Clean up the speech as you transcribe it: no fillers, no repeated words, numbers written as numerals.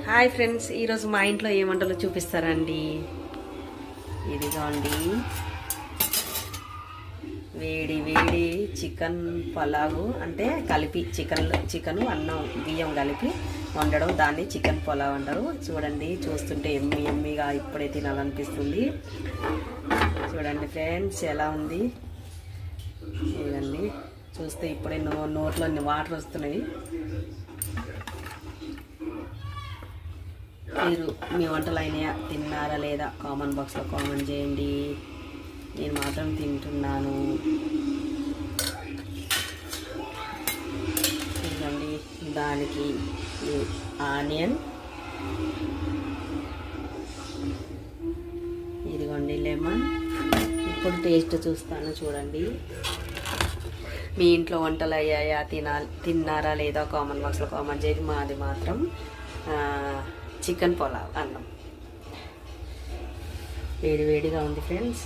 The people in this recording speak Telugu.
హాయ్ ఫ్రెండ్స్, ఈరోజు మా ఇంట్లో ఏ వంటలు చూపిస్తారండి. ఇదిగోండి, వేడి వేడి చికెన్ పలావు, అంటే కలిపి చికెన్ అన్నం బియ్యం కలిపి వండడం, దాన్ని చికెన్ పలావ్ అంటారు. చూడండి, చూస్తుంటే ఎమ్మిగా ఇప్పుడే తినాలనిపిస్తుంది. చూడండి ఫ్రెండ్స్, ఎలా ఉంది. ఇదండి, చూస్తే ఇప్పుడే నోట్లో వాటర్ వస్తున్నాయి. మీరు మీ వంటలు అయినాయా, తిన్నారా లేదా కామెంట్ బాక్స్లో కామెంట్ చేయండి. నేను మాత్రం తింటున్నాను. ఇదిగోండి, దానికి ఆనియన్, ఇదిగోండి లెమన్. ఇప్పుడు టేస్ట్ చూస్తాను, చూడండి. మీ ఇంట్లో వంటలు అయ్యాయా, తిన్నారా లేదా కామెంట్ బాక్స్లో కామెంట్ చేయండి. మాది మాత్రం చికెన్ పలావ్ అన్నం వేడివేడిగా ఉంది ఫ్రెండ్స్.